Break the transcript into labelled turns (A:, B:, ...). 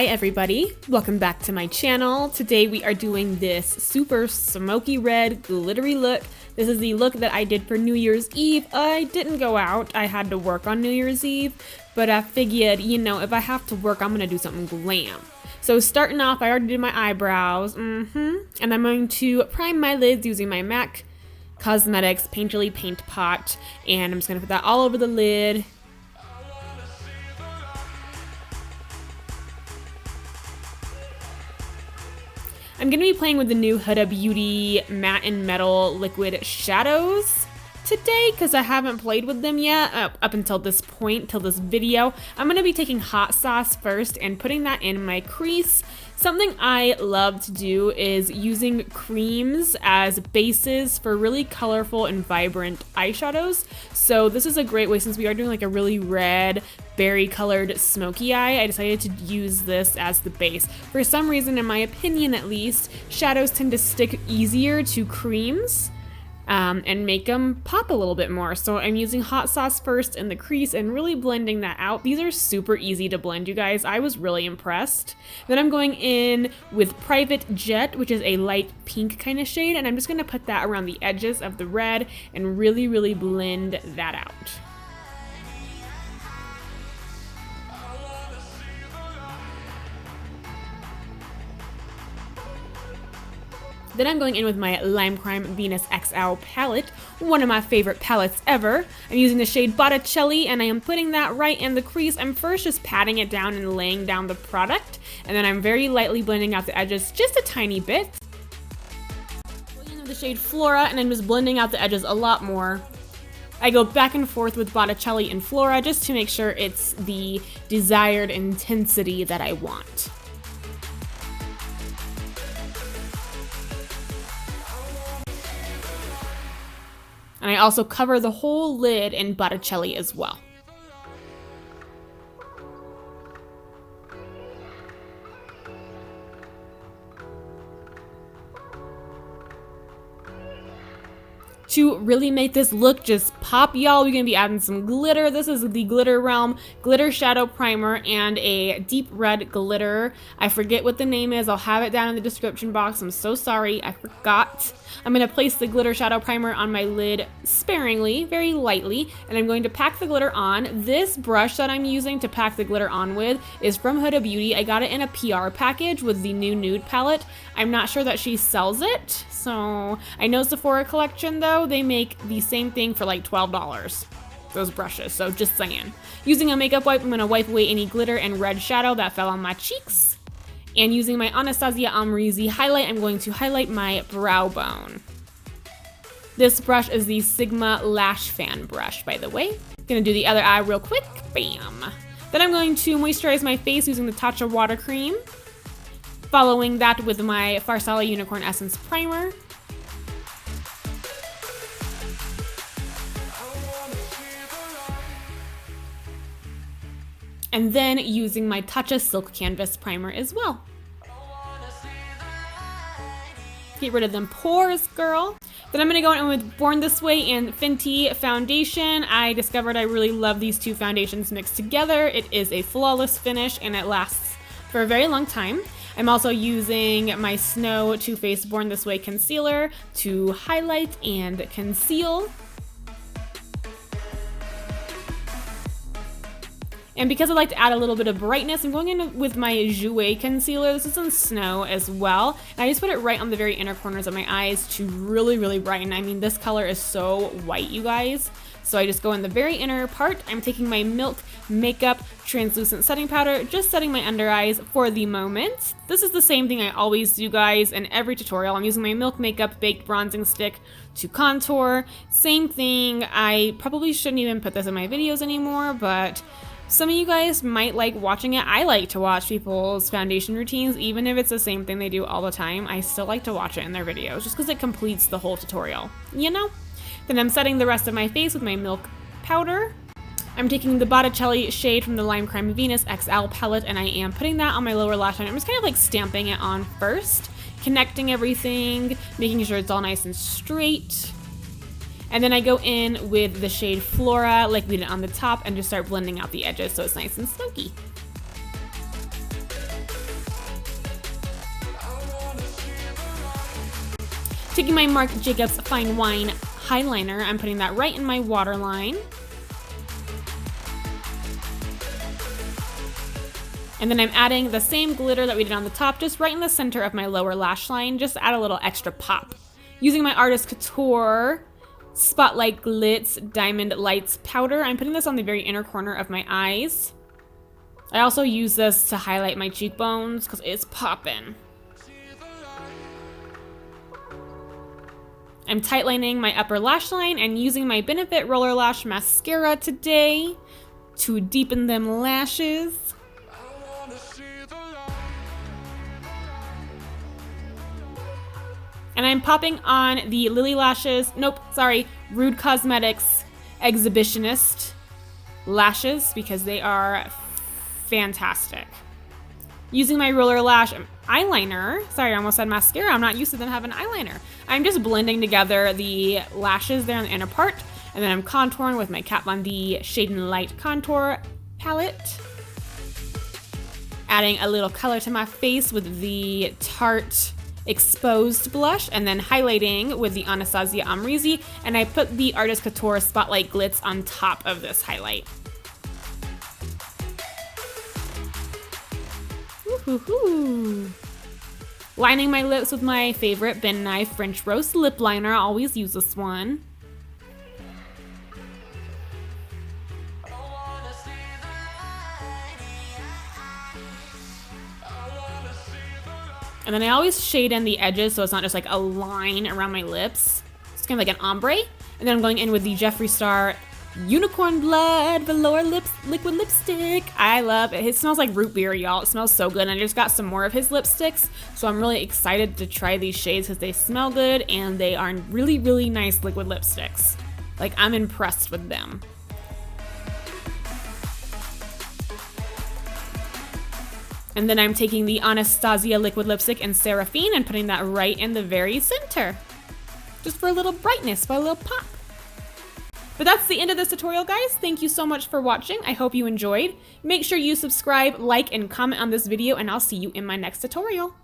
A: everybody, welcome back to my channel. Today we are doing this super smoky red glittery look. This is the look that I did for New Year's Eve. I didn't go out, I had to work on New Year's Eve, but I figured, you know, if I have to work, I'm gonna do something glam. So starting off, I already did my eyebrows, and I'm going to prime my lids using my MAC Cosmetics Painterly Paint Pot, and I'm just gonna put that all over the lid. I'm going to be playing with the new Huda Beauty Matte and Metal Liquid Shadows today because I haven't played with them yet up until this point, till this video. I'm going to be taking hot sauce first and putting that in my crease. Something I love to do is using creams as bases for really colorful and vibrant eyeshadows. So this is a great way, since we are doing like a really red, berry colored smoky eye, I decided to use this as the base. For some reason, in my opinion at least, shadows tend to stick easier to creams and make them pop a little bit more. So I'm using hot sauce first in the crease and really blending that out. These are super easy to blend, you guys. I was really impressed. Then I'm going in with Private Jet, which is a light pink kind of shade, and I'm just gonna put that around the edges of the red and really, really blend that out. Then I'm going in with my Limecrime Venus XL palette, one of my favorite palettes ever. I'm using the shade Botticelli, and I am putting that right in the crease. I'm first just patting it down and laying down the product, and then I'm very lightly blending out the edges just a tiny bit. Going in with the shade Flora, and I'm just blending out the edges a lot more. I go back and forth with Botticelli and Flora just to make sure it's the desired intensity that I want. And I also cover the whole lid in Botticelli as well. To really make this look just pop, y'all, we're gonna be adding some glitter. This is the Glitter Realm Glitter Shadow Primer and a deep red glitter. I forget what the name is. I'll have it down in the description box. I'm so sorry, I forgot. I'm gonna place the Glitter Shadow Primer on my lid sparingly, very lightly, and I'm going to pack the glitter on. This brush that I'm using to pack the glitter on with is from Huda Beauty. I got it in a PR package with the new nude palette. I'm not sure that she sells it, so I know Sephora collection though, they make the same thing for like $12, those brushes, so just saying. Using a makeup wipe, I'm gonna wipe away any glitter and red shadow that fell on my cheeks. And using my Anastasia Amrezy highlight, I'm going to highlight my brow bone. This brush is the Sigma Lash Fan brush, by the way. Gonna do the other eye real quick, bam. Then I'm going to moisturize my face using the Tatcha water cream. Following that with my Farsali Unicorn Essence Primer. And then using my Tatcha Silk Canvas Primer as well. Get rid of them pores, girl. Then I'm gonna go in with Born This Way and Fenty foundation. I discovered I really love these two foundations mixed together. It is a flawless finish and it lasts for a very long time. I'm also using my Snow Too Faced Born This Way concealer to highlight and conceal. And because I like to add a little bit of brightness, I'm going in with my Jouer concealer. This is in Snow as well. And I just put it right on the very inner corners of my eyes to really, really brighten. I mean, this color is so white, you guys. So I just go in the very inner part. I'm taking my Milk Makeup Translucent Setting Powder, just setting my under eyes for the moment. This is the same thing I always do, guys, in every tutorial. I'm using my Milk Makeup Baked Bronzing Stick to contour. Same thing. I probably shouldn't even put this in my videos anymore, but some of you guys might like watching it. I like to watch people's foundation routines, even if it's the same thing they do all the time. I still like to watch it in their videos just because it completes the whole tutorial, you know? Then I'm setting the rest of my face with my Milk powder. I'm taking the Botticelli shade from the Limecrime Venus XL palette, and I am putting that on my lower lash line. I'm just kind of like stamping it on first, connecting everything, making sure it's all nice and straight. And then I go in with the shade Flora, like we did on the top, and just start blending out the edges so it's nice and smoky. Taking my Marc Jacobs Finewine Highliner, I'm putting that right in my waterline. And then I'm adding the same glitter that we did on the top, just right in the center of my lower lash line, just to add a little extra pop. Using my Artist Couture Spotlight Glitz Diamond Lights powder, I'm putting this on the very inner corner of my eyes. I also use this to highlight my cheekbones because it's poppin'. I'm tightlining my upper lash line and using my Benefit Roller Lash Mascara today to deepen them lashes. And I'm popping on the Lily Lashes, Rude Cosmetics Exhibitionist lashes because they are fantastic. Using my Roller Lash eyeliner, sorry, I almost said mascara, I'm not used to them having eyeliner. I'm just blending together the lashes there on the inner part, and then I'm contouring with my Kat Von D Shade and Light Contour palette. Adding a little color to my face with the Tarte Exposed blush, and then highlighting with the Anastasia Amrezy, and I put the Artist Couture Spotlight Glitz on top of this highlight. Woohoo! Lining my lips with my favorite Ben Nye French Rose lip liner. I always use this one. And then I always shade in the edges so it's not just like a line around my lips. It's kind of like an ombre. And then I'm going in with the Jeffree Star Unicorn Blood Velour Liquid Lipstick. I love it. It smells like root beer, y'all. It smells so good. And I just got some more of his lipsticks. So I'm really excited to try these shades because they smell good and they are really, really nice liquid lipsticks. Like, I'm impressed with them. And then I'm taking the Anastasia liquid lipstick in Seraphine and putting that right in the very center. Just for a little brightness, for a little pop. But that's the end of this tutorial, guys. Thank you so much for watching. I hope you enjoyed. Make sure you subscribe, like, and comment on this video, and I'll see you in my next tutorial.